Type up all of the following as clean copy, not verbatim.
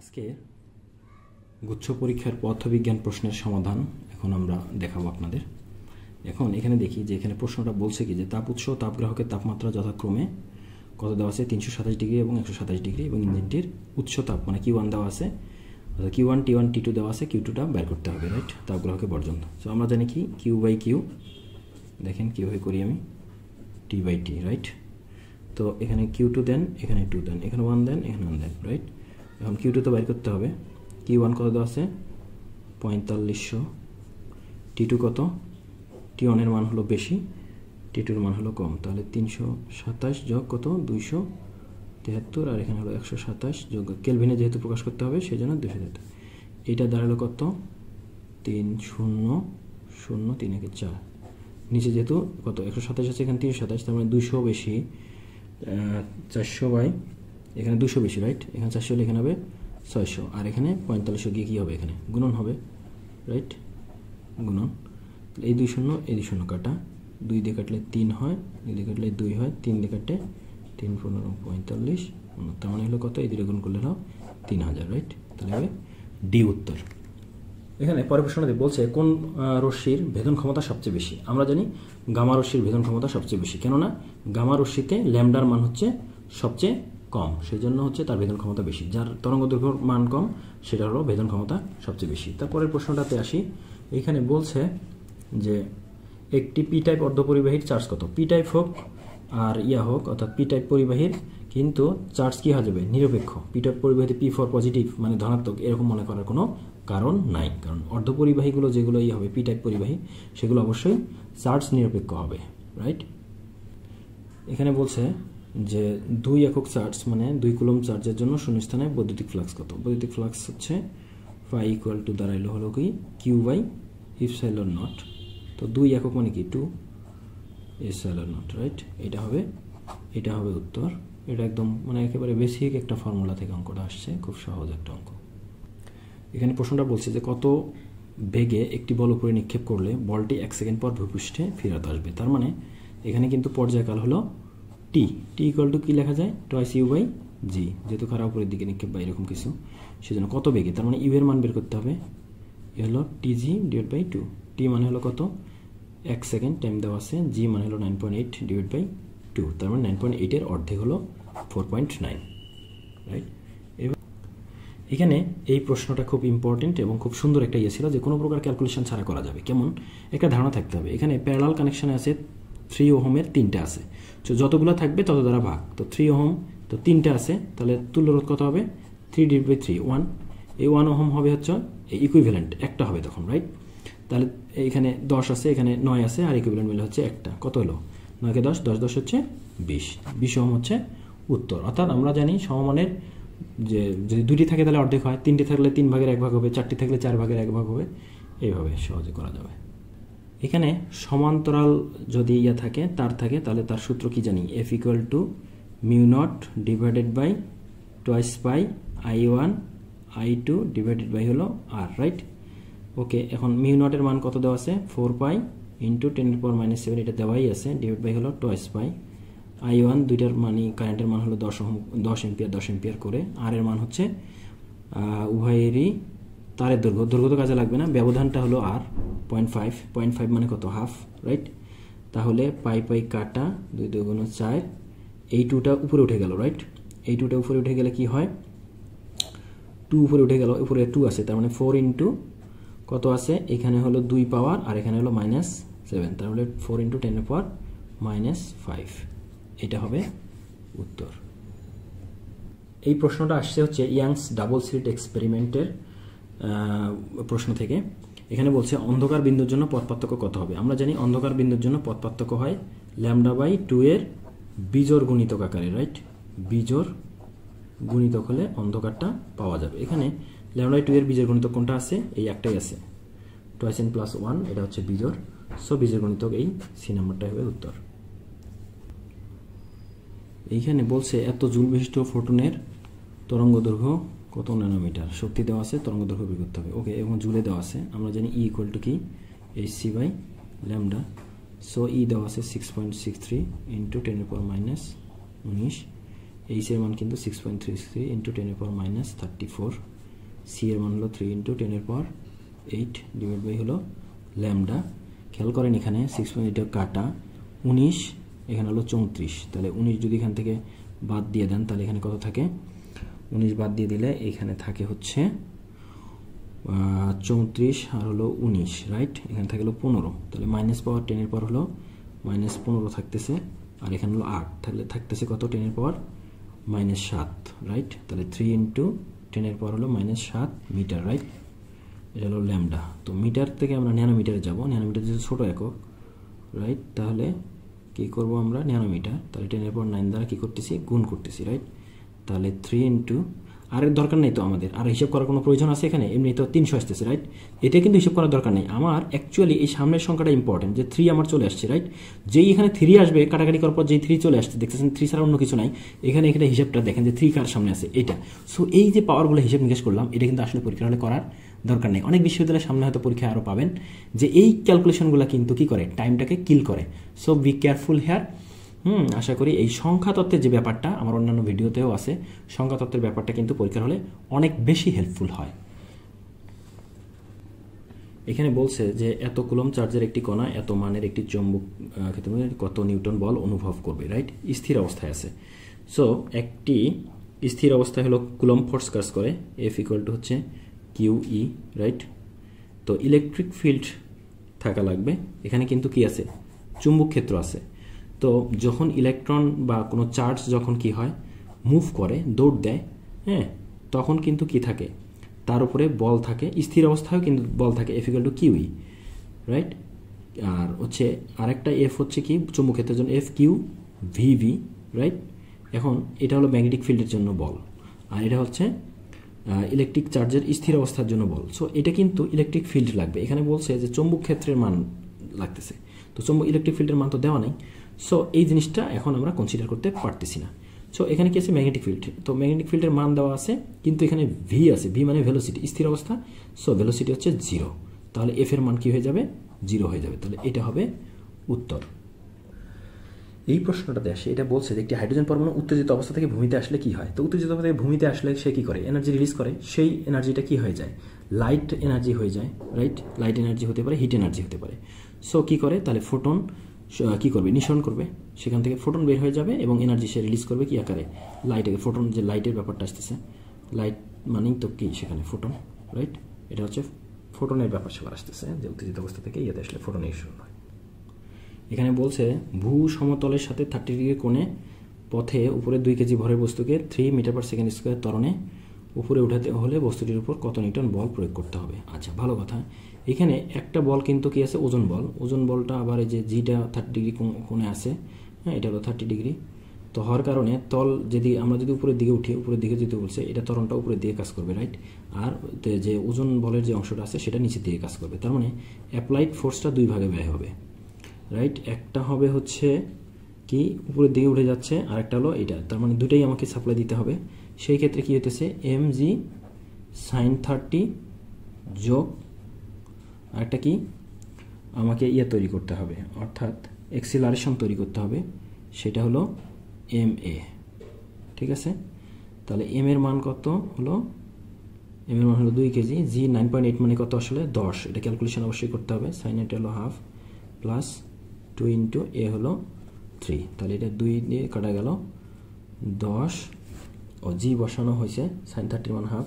আজকে গুচ্ছ পরীক্ষার পদার্থবিজ্ঞান প্রশ্নের সমাধান এখন আমরা দেখাবো আপনাদের। এখন এখানে দেখি যে এখানে প্রশ্নটা বলছে কি যে তাপ উৎস ও তাপগ্রাহকের তাপমাত্রা যথাক্রমে কত দেওয়া আছে 327 ডিগ্রি এবং 127 ডিগ্রি এবং ইঞ্জিনটির উচ্চ তাপ মানে Q1 দেওয়া আছে, Q1 T1 T2 দেওয়া আছে, Q2টা বের করতে হবে, রাইট, তাপগ্রাহকের বর্জন। সো আমরা জানি কি Q/Q, দেখেন কীভাবে করি আমি, T/T, রাইট। তো এখানে Q2 দেন, এখানে 2 দেন, এখানে 1 দেন, এখানে 1 দেন, রাইট। এখন Q2 তো বের করতে হবে। Q1 কত দেওয়া আছে 4500, T2 কত, T1 এর মান হলো বেশি, T2 এর মান হলো কম, তাহলে 327 যোগ কত 273, আর এখানে হলো 127 যোগ কেলভিনে যেহেতু প্রকাশ করতে হবে সেই জন্য 273। এইটা দাঁড়ালো কত 30003 নিচে যেহেতু কত 127 আছে, এখানে 327, তার মানে 200 বেশি, 400 বাই এখানে 200 বেশি, রাইট, এখানে 400 হলে এখানে হবে 600, আর এখানে 4500 গিয়ে কী হবে, এখানে গুণন হবে, রাইট, গুণন। এই 2 শূন্য এই 2 শূন্য কাটা, 2 দিয়ে কাটলে 3 হয়, 2 দিয়ে কাটলে 2 হয়, 3 দিয়ে কাটলে 3 15 45, তার মানে হলো কত, এই দুটো গুণ করলে হলো 3000, রাইট। তাহলে হবে ডি উত্তর। এখানে পরের প্রশ্নটি বলছে কোন রশ্মির ভেদন ক্ষমতা সবচেয়ে বেশি। আমরা জানি গামা রশ্মির ভেদন ক্ষমতা সবচেয়ে বেশি, কেননা গামা রশ্মিতে ল্যামডার মান হচ্ছে সবচেয়ে কম, সেই জন্য হচ্ছে তার ভেদন ক্ষমতা বেশি। যার তরঙ্গ দৈর্ঘ্যের মান কম সেটা হলো ভেদন ক্ষমতা সবচেয়ে বেশি। তারপরের প্রশ্নটাতে আসি। এইখানে বলছে যে একটি পি টাইপ অর্ধপরিবাহীর চার্জ কত। পি টাইপ হোক আর হোক, অর্থাৎ পি টাইপ পরিবাহীর কিন্তু চার্জ কী হয়ে যাবে, নিরপেক্ষ। পি টাইপ পরিবাহীতে P4 পজিটিভ মানে ধনাত্মক, এরকম মনে করার কোনো কারণ নাই, কারণ অর্ধপরিবাহীগুলো যেগুলো হবে পি টাইপ পরিবাহী সেগুলো অবশ্যই চার্জ নিরপেক্ষ হবে, রাইট। এখানে বলছে যে 2 একক চার্জ মানে 2 কুলম্ব চার্জের জন্য শূন্যস্থানে বৈদ্যুতিক ফ্লাক্স কত। বৈদ্যুতিক ফ্লাক্স হচ্ছে ফাই ইকুয়াল টু দাঁড়াইলো হলো কি Q/ε0। তো 2 একক মানে কি 2 ε0, রাইট। এটা হবে উত্তর। এটা একদম মানে একেবারে বেসিক একটা ফর্মুলা থেকে অঙ্কটা আসছে, খুব সহজ একটা অঙ্ক। এখানে প্রশ্নটা বলছে যে কত বেগে একটি বল উপরে নিক্ষেপ করলে বলটি 1 সেকেন্ড পর ভূপৃষ্ঠে ফেরত আসবে। তার মানে এখানে কিন্তু পর্যায়কাল হলো টি ইকুয়াল টু কি লেখা যায় টয়েস U/G, যেহেতু খারাপ উপরের দিকে নিক্ষেপ বা এরকম কিছু, সেজন্য কত বেগে, তার মানে ইউ এর মান বের করতে হবে, এ হলো TG/2। টি মানে হলো কত 1 সেকেন্ড টাইম দেওয়া আছে, জি মানে হলো 9.8/2, তার মানে 9.8 এর অর্ধেক হলো 4.9, রাইট। এখানে এই প্রশ্নটা খুব ইম্পর্টেন্ট এবং খুব সুন্দর একটা ছিল যে কোনো প্রকার ক্যালকুলেশন ছাড়া করা যাবে। কেমন একটা ধারণা থাকতে হবে। এখানে প্যারালাল কানেকশানে আছে 3 ওহমের 3টে আছে, তো যতগুলো থাকবে তত দ্বারা ভাগ। তো 3 ওহম তো 3টে আছে, তাহলে তুল্য রোধ কত হবে 3/3 1। এই 1 ওহম হবে হচ্ছে ইকুইভ্যালেন্ট একটা হবে তখন, রাইট। তাহলে এখানে 10 আছে, এখানে 9 আছে, আর ইকুইভ্যালেন্ট মিলে হচ্ছে একটা, কত হলো 9 কে 10 10 10 হচ্ছে 20 ওহম হচ্ছে উত্তর। অর্থাৎ আমরা জানি সমমানের যে যদি 2টি থাকে তাহলে অর্ধেক হয়, 3টি থাকলে 3 ভাগের 1 ভাগ হবে, 4টি থাকলে 4 ভাগের 1 ভাগ হবে, এইভাবে সহজে করা যাবে। এখানে সমান্তরাল যদি থাকে তাহলে তার সূত্র কি জানি, F = μ0 divided by twice pi I1 I2 divided by হলো R, রাইট। ওকে, এখন μ0 এর মান কত দেওয়া আছে 4 পাই ইন্টু 10⁻⁷, এটা দেওয়াই আছে, ডিভাইড বাই হলো টয়েস পাই I1, দুইটার মানই কারেন্টের মান হলো 10 এম্পিয়ার করে, আর এর মান হচ্ছে উভয়েরই তারের দৈর্ঘ্য তো কাজে লাগবে না, ব্যবধানটা হলো আর 0.5 মানে কত হাফ, রাইট। তাহলে পাই কাটা 2 2 গুণ 4, এই 2টা উপরে উঠে গেল, রাইট। এই 2টা উপরে উঠে গেলে কি হয় 2 উপরে উঠে গেল, উপরে 2 আছে, তার মানে 4 ইন্টু কত আছে, এখানে হলো 2 পাওয়ার আর এখানে হলো -7, তাহলে 4 × 10⁻⁵, এটা হবে উত্তর। এই প্রশ্নটা আসছে হচ্ছে ইয়াংস ডাবল স্লিট এক্সপেরিমেন্টের প্রশ্ন থেকে। এখানে বলছে অন্ধকার বিন্দুর জন্য পথ পার্থক্য কত হবে। আমরা জানি অন্ধকার বিন্দুর জন্য পথ পার্থক্য হয় λ/2 এর বিজোড় গুণিতক আকারে, রাইট। বিজোড় গুণিতক হলে অন্ধকারটা পাওয়া যাবে। এখানে λ/2 এর বিজোড় গুণিতক কোনটা আছে, এই একটাই আছে, 2n + 1, এটা হচ্ছে বিজোড়। সো বিজোড় গুণিতক এই সি নাম্বারটা হবে উত্তর। এইখানে বলছে এত জুল বিশিষ্ট ফোটনের তরঙ্গ দৈর্ঘ্য কত ন্যানোমিটার, শক্তি দেওয়া আছে, তরঙ্গ দৈর্ঘ্য বের করতে হবে। ওকে, এবং জুলে দেওয়া আছে, আমরা জানি E = কি hc/λ। সো E দেওয়া আছে 6.63 × 10⁻⁹, এইচ এর মান কিন্তু 6.33 × 10⁻34 সি এর মান হলো 3 ইন্টু 10⁸ ডিভাইড বাই হলো ল্যামডা। খেয়াল করেন এখানে 6.8 কাটা 19, এখানে হলো 34, তাহলে 19 যদি এখান থেকে বাদ দিয়ে দেন তাহলে এখানে কত থাকে, 19 বাদ দিয়ে দিলে এখানে থাকে হচ্ছে 34 আর হলো 19, রাইট। এখানে থাকে হলো 15, তাহলে মাইনাস পাওয়ার 10 এর পাওয়ার হলো -15 থাকতেছে, আর এখানে হলো 8, তাহলে থাকতেছে কত, 10 এর পাওয়ার -7, রাইট। তাহলে 3 ইন্টু 10 এর পাওয়ার হলো -7 মিটার, রাইট। এটা হলো ল্যামডা। তো মিটার থেকে আমরা ন্যানোমিটারে যাব, ন্যানোমিটার যেহেতু ছোটো একক, রাইট। তাহলে কী করব আমরা, ন্যানোমিটার, তাহলে 10 এর পাওয়ার 9 দ্বারা কী করতেছি, গুণ করতেছি, রাইট। তাহলে 3 ইন্টু, আর এর দরকার নেই তো আমাদের, আর হিসাব করার কোনো প্রয়োজন আছে এখানে, এমনি তো 300 আসতেছে, রাইট। এটা কিন্তু হিসাব করার দরকার নেই আমার, অ্যাকচুয়ালি এই সামনের সংখ্যাটা ইম্পর্টেন্ট, যে 3 আমার চলে আসছে, রাইট। যেই এখানে 3 আসবে, কাটাকাটি করার পর যেই 3 চলে আসছে, দেখতেছেন 3 ছাড়া অন্য কিছু নাই এখানে, এখানে হিসাবটা দেখেন যে 3 কার সামনে আছে, এটা। সো এই যে পাওয়ারগুলো হিসাব নিকেশ করলাম, এটা কিন্তু আসলে পরীক্ষা হলে করার দরকার নেই। অনেক বিশ্ববিদ্যালয়ের সামনে হয়তো পরীক্ষা আরও পাবেন যে এই ক্যালকুলেশনগুলো কিন্তু কী করে, টাইমটাকে কিল করে। So be careful here. আশা করি এই সংখ্যা তত্ত্বের যে ব্যাপারটা আমার অন্যান্য ভিডিওতেও আছে, সংখ্যা তত্ত্বের ব্যাপারটা কিন্তু পরীক্ষার হলে অনেক বেশি হেল্পফুল হয়। এখানে বলছে যে এত কুলম্ব চার্জের একটি কণা এত মানের একটি চৌম্বক ক্ষেত্রে কত নিউটন বল অনুভব করবে, রাইট। স্থির অবস্থায় আছে। সো একটি স্থির অবস্থায় হলো কুলম্ব ফোর্স কাজ করে, এফ ইকুয়াল টু হচ্ছে কিউই, রাইট। তো ইলেকট্রিক ফিল্ড থাকা লাগবে, এখানে কিন্তু কি আছে, চুম্বক ক্ষেত্র আছে। তো যখন ইলেকট্রন বা কোনো চার্জ যখন কি হয়, মুভ করে, দৌড় দেয়, হ্যাঁ, তখন কিন্তু কি থাকে, তার উপরে বল থাকে। স্থির অবস্থায়ও কিন্তু বল থাকে, F equal to Q E, right. আর হচ্ছে আরেকটা এফ হচ্ছে কি, চুম্বক ক্ষেত্রের জন্য এফ কিউ ভিভি, রাইট। এখন এটা হলো ম্যাগনেটিক ফিল্ডের জন্য বল, আর এটা হচ্ছে ইলেকট্রিক চার্জের স্থির অবস্থার জন্য বল। সো এটা কিন্তু ইলেকট্রিক ফিল্ড লাগবে। এখানে বলছে যে চৌম্বক ক্ষেত্রের মান লাগতেছে, তো চৌম্বক ইলেকট্রিক ফিল্ডের মান তো দেওয়া নেই। সো এই জিনিসটা এখন আমরা কনসিডার করতে পারতেছি না। সো এখানে কি আছে, ম্যাগনেটিক ফিল্ড। তো ম্যাগনেটিক ফিল্ডের মান দেওয়া আছে, কিন্তু এখানে ভি আছে, ভি মানে ভেলোসিটি, স্থির অবস্থা। সো ভেলোসিটি হচ্ছে 0, তাহলে এফ এর মান কি হয়ে যাবে, 0 হয়ে যাবে। তাহলে এটা হবে উত্তর। এই প্রশ্নটাতে আসে, এটা বলছে যে একটি হাইড্রোজেন পরমাণু উত্তেজিত অবস্থা থেকে ভূমিতে আসলে কি হয়। তো উত্তেজিত অবস্থা থেকে ভূমিতে আসলে সে কি করে, এনার্জি রিলিজ করে। সেই এনার্জিটা কি হয়ে যায়, লাইট এনার্জি হয়ে যায়, রাইট। লাইট এনার্জি হতে পারে, হিট এনার্জি হতে পারে। সো কি করে, তাহলে ফোটন কি করবে, নিঃসরণ করবে, সেখান থেকে ফোটন বের হয়ে যাবে এবং এনার্জি সে রিলিজ করবে কি আকারে, লাইটে। ফোটন যে লাইটের ব্যাপারটা আসতেছে, লাইট মানেই তো কি সেখানে ফোটন, রাইট। এটা হচ্ছে ফোটনের ব্যাপার সেবার আসতেছে, যে উত্তেজিত অবস্থা থেকে ইয়েতে আসলে ফোটন নিঃসরণ হয়। এখানে বলছে ভূ সমতলের সাথে 30 ডিগ্রি কোণে পথে উপরে 2 কেজি ভরের বস্তুকে 3 মিটার/সেকেন্ড² ত্বরণে উপরে উঠাতে হলে বস্তুটির উপর কত নিউটন বল প্রয়োগ করতে হবে। আচ্ছা, ভালো কথা। এখানে একটা বল কিন্তু কি আছে, ওজন বল। ওজন বলটা আবার এই যে জিটা 30 ডিগ্রি কোণে আছে, হ্যাঁ, এটা হলো 30 ডিগ্রি। তো হওয়ার কারণে তল যদি আমরা যদি উপরের দিকে উঠি, উপরের দিকে যদি বলছে, এটা ত্বরণটা উপরের দিকে কাজ করবে, রাইট। আর যে ওজন বলের যে অংশটা আছে সেটা নিচের দিকে কাজ করবে। তার মানে অ্যাপ্লাইড ফোর্সটা 2 ভাগে ব্যয় হবে, রাইট। একটা হবে হচ্ছে কি উপরের দিকে উঠে যাচ্ছে, আর একটা হলো এটা। তার মানে দুটাই আমাকে সাপ্লাই দিতে হবে। সেই ক্ষেত্রে কি হইতেছে, mg sin 30 যোগ আরেকটা কি আমাকে ইয়ে তৈরি করতে হবে, অর্থাৎ এক্সিলারেশন তৈরি করতে হবে, সেটা হলো ma, ঠিক আছে। তাহলে m এর মান কত হলো, m এর মান হলো 2 কেজি, g 9.8 মানে কত আসলে 10, এটা ক্যালকুলেশন অবশ্যই করতে হবে। sin এটা হলো হাফ প্লাস 2 ইন্টু a হলো 3, তাহলে এটা 2 দিয়ে কাটা গেল 10, ও জি বসানো হয়েছে, sin 30 মান হাফ,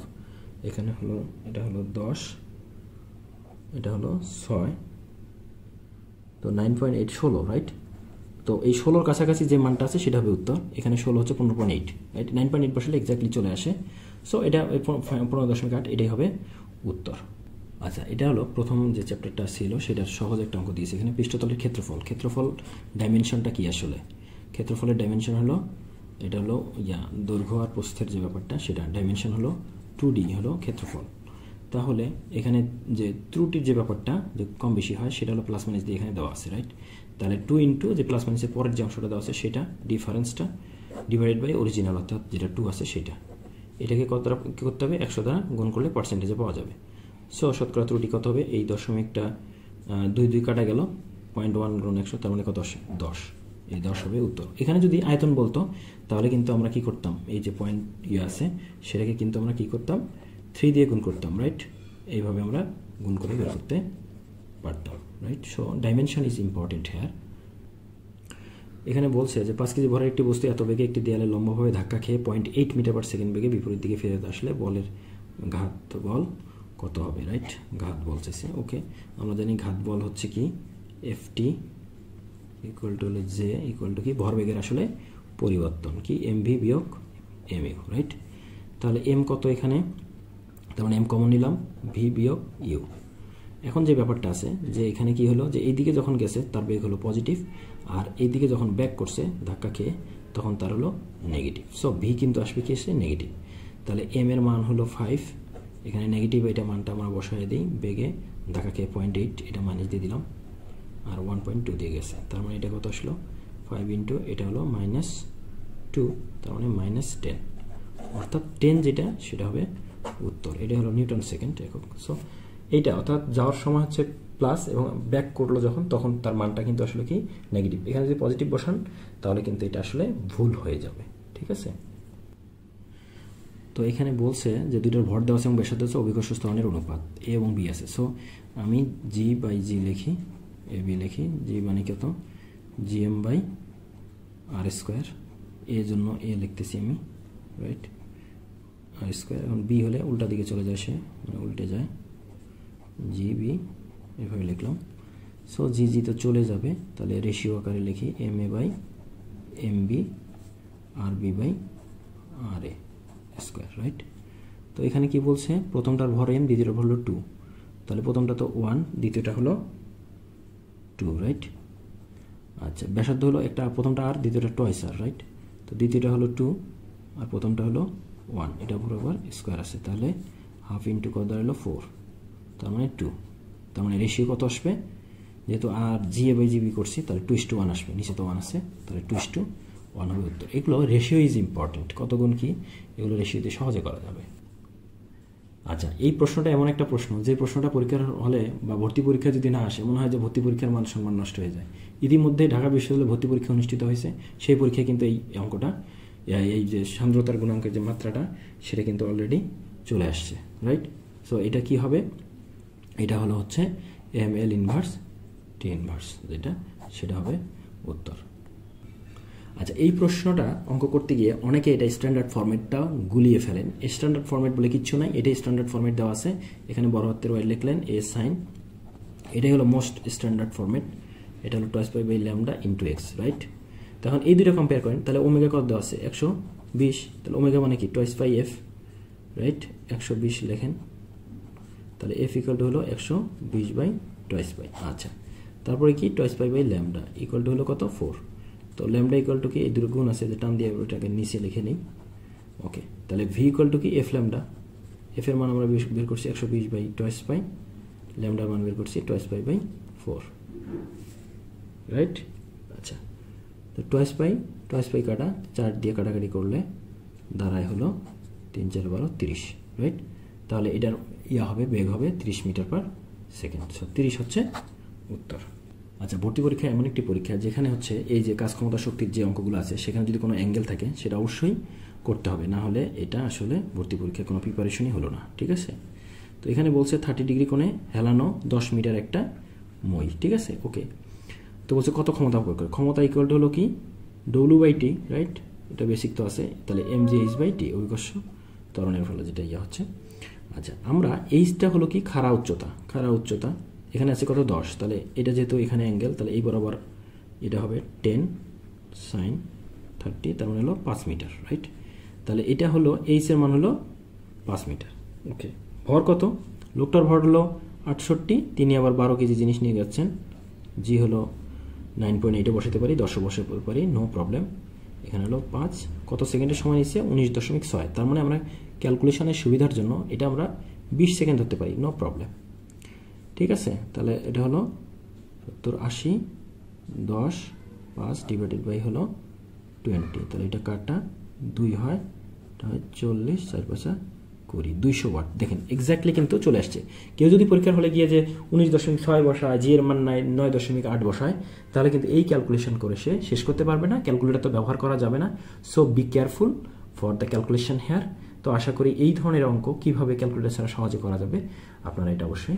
এখানে হলো এটা হলো 10, এটা হলো 6, তো 9.8 16, রাইট। তো এই 16 কাছাকাছি যে মানটা আছে সেটা হবে উত্তর। এখানে 16 হচ্ছে 15.8, রাইট। 9.8 বসালে এক্স্যাক্টলি চলে আসে। সো এটা 15.8, এটাই হবে উত্তর। আচ্ছা, এটা হলো প্রথম যে চ্যাপ্টারটা ছিল সেটার সহজ একটা অঙ্ক দিয়েছে। এখানে পৃষ্ঠতলের ক্ষেত্রফল, ক্ষেত্রফল ডাইমেনশনটা কি আসলে, ক্ষেত্রফলের ডাইমেনশন হলো এটা হলো দৈর্ঘ্য আর প্রস্থের যে ব্যাপারটা, সেটা ডাইমেনশন হলো 2D হলো ক্ষেত্রফল। তাহলে এখানে যে ত্রুটির যে ব্যাপারটা যে কম বেশি হয় সেটা হলো প্লাস মাইনাস দিয়ে এখানে দেওয়া আছে, রাইট। তাহলে 2 ইন্টু যে প্লাস মাইনাসের পরের যে অংশটা দেওয়া আছে সেটা ডিফারেন্সটা ডিভাইডেড বাই অরিজিনাল, অর্থাৎ যেটা 2 আছে সেটা। এটাকে কত দ্বারা কী করতে হবে, 100 দ্বারা গুণ করলে পার্সেন্টেজে পাওয়া যাবে। সো শতকরা ত্রুটি কত হবে, এই দশমিকটা 2 কাটা গেল, 0.1 গুণ 100, তার মানে কত আসে 10, এই 10 হবে উত্তর। এখানে যদি আয়তন বলতো তাহলে কিন্তু আমরা কি করতাম, এই যে পয়েন্ট আছে সেটাকে কিন্তু আমরা কি করতাম, 3 দিয়ে গুণ করতাম, রাইট? এইভাবে আমরা গুণ করে বের করতে পারতাম, right? So dimension is important here. এখানে বলছে যে 5 কেজি ভরের একটি বস্তু এত বেগে একটি দেয়ালে লম্বভাবে ধাক্কা খেয়ে 0.8 মিটার পার সেকেন্ড বেগে বিপরীত দিকে ফেরত আসলে বলের ঘাত বল কত হবে, রাইট? ঘাত বলতেছে, ওকে। আমরা জানি ঘাত বল হচ্ছে কি Ft ইকুয়াল টু হলো J ইকুয়াল টু কি ভরবেগের আসলে পরিবর্তন কি mv বিয়োগ mu, রাইট? তাহলে m কত এখানে, তার মানে m কমন নিলাম, v বিয়োগ u। এখন যে ব্যাপারটা আছে যে এখানে কি হলো যে এইদিকে যখন গেছে তার বেগ হলো পজিটিভ, আর এইদিকে যখন ব্যাক করছে ধাক্কা খেয়ে তখন তার হলো নেগেটিভ। সো v কিন্তু আসবে কি এসে নেগেটিভ। তাহলে m এর মান হলো 5, এখানে নেগেটিভ এটা মানটা আমরা বসায় দিই, বেগে ধাক্কা খেয়ে 0.8 এটা মাইনাস দিয়ে দিলাম, আর 1.2 দিয়ে গেছে, তার মানে এটা কত আসলো 5 ইন্টু এটা হলো -2, তার মানে -10, অর্থাৎ 10 যেটা সেটা হবে উত্তর। এটা হলো নিউটন সেকেন্ড একক। সো এইটা অর্থাৎ যাওয়ার সময় হচ্ছে প্লাস এবং ব্যাক করলো যখন তখন তার মানটা কিন্তু আসলে কি নেগেটিভ। এখানে যদি পজিটিভ বসান তাহলে কিন্তু এটা আসলে ভুল হয়ে যাবে, ঠিক আছে? তো এখানে বলছে যে দুইটার ভর দেওয়া আছে এবং ব্যাসার্ধ হচ্ছে অভিকর্ষ ত্বরণের অনুপাত a এবং b আছে। সো আমি g/g লিখি, ab লিখি, g মানে কত gm/r², এর জন্য a লিখতেছি আমি, রাইট? r²। এখন b হলে উল্টা দিকে চলে যায়, সে মানে উল্টে যায়, gb এভাবে লিখলাম। সো g তো চলে যাবে, তাহলে রেশিও আকারে লিখি ma/mb rb/ra², রাইট? তো এখানে কি বলছে, প্রথমটার ভর m, দ্বিতীয়টার ভর হলো 2, তাহলে প্রথমটা তো 1, দ্বিতীয়টা হলো 2, রাইট? আচ্ছা, ব্যাসার্ধ হলো একটা, প্রথমটা আর দ্বিতীয়টা টয়েস আর, রাইট? তো দ্বিতীয়টা হলো 2 আর প্রথমটা হলো 1, এটা বরাবর স্কোয়ার আছে, তাহলে হাফ ইন্টু কত দাঁড়ালো 4, তার মানে 2। তার মানে রেশিও কত আসবে, যেহেতু আর GA/GB করছি তাহলে 2:1 আসবে, নিচে তো 1 আছে, তাহলে 2:1 হবে উত্তর। এগুলো রেশিও ইজ ইম্পর্টেন্ট, কত গুণ কি এগুলো রেশিও দিয়ে সহজে করা যাবে। আচ্ছা, এই প্রশ্নটা এমন একটা প্রশ্ন যে প্রশ্নটা পরীক্ষার হলে বা ভর্তি পরীক্ষা যদি না আসে মনে হয় যে ভর্তি পরীক্ষার মান সম্মান নষ্ট হয়ে যায়। ইতিমধ্যে ঢাকা বিশ্ববিদ্যালয়ে ভর্তি পরীক্ষা অনুষ্ঠিত হয়েছে, সেই পরীক্ষায় কিন্তু এই অঙ্কটা, এই যে সান্দ্রতার গুণাঙ্কের যে মাত্রাটা সেটা কিন্তু অলরেডি চলে আসছে, রাইট? সো এটা কি হবে, এটা হলো হচ্ছে ml ইনভার্স t ইনভার্স, যেটা সেটা হবে উত্তর। আচ্ছা, এই প্রশ্নটা অঙ্ক করতে গিয়ে অনেকে এটা স্ট্যান্ডার্ড ফরম্যাটটা গুলিয়ে ফেলেন। স্ট্যান্ডার্ড ফরম্যাট বলে কিচ্ছু নাই, এটাই স্ট্যান্ডার্ড ফরম্যাট দেওয়া আছে, এখানে বড় হাতের ওয়াই লিখলেন, a সাইন, এটাই হলো মোস্ট স্ট্যান্ডার্ড ফরম্যাট, এটা হলো 2π/λ ইন্টু x, রাইট? তখন এই দুটো কম্পেয়ার করেন, তাহলে ওমেগা কত দেওয়া আছে 120, তাহলে ওমেগা মানে কি 2πf, রাইট? 120 লেখেন, তাহলে f ইকুয়াল টু হলো 120/2π। আচ্ছা, তারপরে কি 2π/λ ইকুয়াল টু হলো কত 4, তো ল্যামডা ইকুয়াল টু কি এই দুটো গুণ আছে যে টান দিয়ে ওটাকে নিচে লিখে নিই, ওকে। তাহলে ভি ইকুয়াল টু কি এফ ল্যামডা, এফ এর মান আমরা বের করছি 120/2π, ল্যামডার মান বের করছি 2π/4, রাইট? আচ্ছা, তো 2π কাটা 4 দিয়ে কাটাকাটি করলে দাঁড়ায় হলো 3 4 12 30, রাইট? তাহলে এটার হবে বেগ হবে 30 মিটার পার সেকেন্ড। সো 30 হচ্ছে উত্তর। আচ্ছা, ভর্তি পরীক্ষা এমন একটি পরীক্ষা যেখানে হচ্ছে এই যে কাজ ক্ষমতা শক্তির যে অঙ্কগুলো আছে সেখানে যদি কোনো অ্যাঙ্গেল থাকে সেটা অবশ্যই করতে হবে, না হলে এটা আসলে ভর্তি পরীক্ষার কোনো প্রিপারেশনই হলো না, ঠিক আছে? তো এখানে বলছে 30 ডিগ্রি কোণে হেলানো 10 মিটার একটা মই, ঠিক আছে, ওকে। তো বলছে কত ক্ষমতা প্রয়োগ করে, ক্ষমতা ইকুয়াল টু হলো কি W/T, রাইট? এটা বেসিক তো আছে, তাহলে mgh/t অভিকর্ষ ত্বরণের ফলে যেটা হচ্ছে। আচ্ছা, আমরা এইচটা হলো কি খাড়া উচ্চতা, এখানে আছে কত 10, তাহলে এটা যেহেতু এখানে অ্যাঙ্গেল তাহলে এই বরাবর এটা হবে 10 sin 30, তার মানে হলো 5 মিটার, রাইট? তাহলে এটা হলো এইচ এর মান হলো 5 মিটার, ওকে। ভর কত, লোকটার ভর হলো 68, তিনি আবার 12 কেজি জিনিস নিয়ে যাচ্ছেন, জি হলো 9.8 বসাতে পারি, 10 বসাতে পারি, নো প্রবলেম। এখানে হলো 5, কত সেকেন্ডের সময় নিচ্ছে 19.6, তার মানে আমরা ক্যালকুলেশনের সুবিধার জন্য এটা আমরা 20 সেকেন্ড ধরতে পারি, নো প্রবলেম, ঠিক আছে? তাহলে এটা হলো 70 80 10 5 ডিভাইডেড বাই হলো 20, তাহলে এটা কাটা 2 হয়, এটা হয় 40 4 5 20, 200 ওয়াট। দেখেন এক্স্যাক্টলি কিন্তু চলে আসছে। কেউ যদি পরীক্ষার হলে গিয়ে যে 19.6 বসায়, জি এর মান 9.8 বসায়, তাহলে কিন্তু এই ক্যালকুলেশন করে সে শেষ করতে পারবে না, ক্যালকুলেটর তো ব্যবহার করা যাবে না। So be careful for the calculation here. তো তো আশা করি এই ধরনের অঙ্ক কিভাবে ক্যালকুলেটর ছাড়া সহজে করা যাবে আপনারা এটা অবশ্যই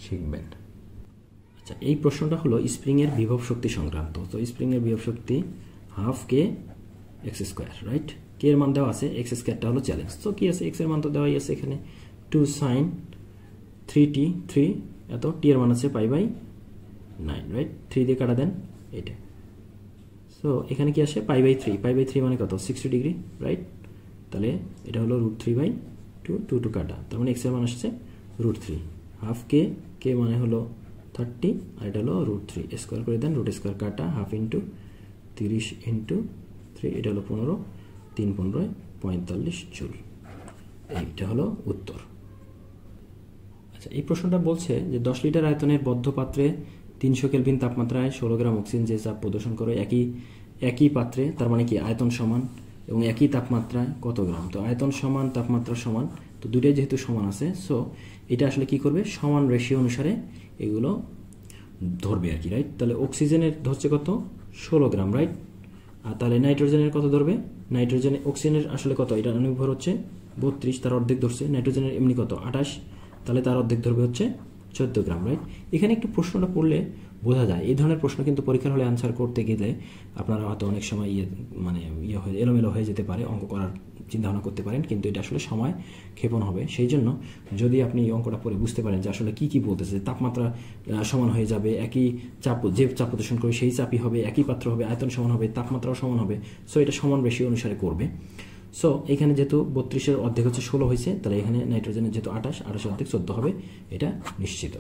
শিখবেন। আচ্ছা, এই প্রশ্নটা হলো স্প্রিংয়ের বিভব শক্তি সংক্রান্ত। তো স্প্রিংয়ের বিভব শক্তি হাফ কে এক্স স্কোয়ার, রাইট? কে এর মান দেওয়া আছে, এক্স স্কোয়ারটা হলো চ্যালেঞ্জ। তো কি আছে, এক্স এর মান তো দেওয়াই আছে এখানে 2 sin 3t, 3 এত, টি এর মান আছে π/9, রাইট? 3 দিয়ে কাটা দেন এটা। সো এখানে কি আসে π/3, π/3 মানে কত, 60 ডিগ্রি, রাইট? তাহলে এটা হলো √3/2, 2 কাটা, তার মানে এক্স এর মান আসছে √3। হাফ কে, কে মানে হলো 30 আর এটা হলো √3, স্কোয়ার করে দেন, রুট স্কোয়ার কাটা, হাফ ইন্টু 30 ইন্টু 3, এটা হলো 15, 3 15 45 জুল। এইটা হলো উত্তর। আচ্ছা, এই প্রশ্নটা বলছে যে 10 লিটার আয়তনের বদ্ধ পাত্রে 300 কেলভিন তাপমাত্রায় 16 গ্রাম অক্সিজেন যে চাপ প্রদর্শন করে একই পাত্রে, তার মানে কি আয়তন সমান এবং একই তাপমাত্রায় কত গ্রাম। তো আয়তন সমান, তাপমাত্রা সমান, তো দুইটাই যেহেতু সমান আছে, সো এটা আসলে কি করবে, সমান রেশিও অনুসারে এগুলো ধরবে আর কি, রাইট? তাহলে অক্সিজেনের ধরছে কত, 16 গ্রাম, রাইট? আর তাহলে নাইট্রোজেনের কত ধরবে, নাইট্রোজেনের, অক্সিজেনের আসলে কত, এটা আণবিক ভর হচ্ছে 32, তার অর্ধেক ধরছে। নাইট্রোজেনের এমনি কত, 28, তাহলে তার অর্ধেক ধরবে হচ্ছে 14 গ্রাম, রাইট? এখানে একটু প্রশ্নটা পড়লে বোঝা যায়, এই ধরনের প্রশ্ন কিন্তু পরীক্ষার হলে আনসার করতে গেলে আপনারা হয়তো অনেক সময় এলোমেলো হয়ে যেতে পারে, অঙ্ক করার চিন্তাভাবনা করতে পারেন, কিন্তু এটা আসলে সময় ক্ষেপণ হবে। সেই জন্য যদি আপনি এই অঙ্কটা পরে বুঝতে পারেন যে আসলে কি বলতেছে, তাপমাত্রা সমান হয়ে যাবে, একই চাপ, যে চাপ প্রদর্শন করবে সেই চাপই হবে, একই পাত্র হবে, আয়তন সমান হবে, তাপমাত্রাও সমান হবে, সো এটা সমান রেশিও অনুসারে করবে। সো এখানে যেহেতু 32-এর অর্ধেক হচ্ছে 16 হয়েছে, তাহলে এখানে নাইট্রোজেনের যেহেতু 28, 28-এর অর্ধেক 14 হবে, এটা নিশ্চিত।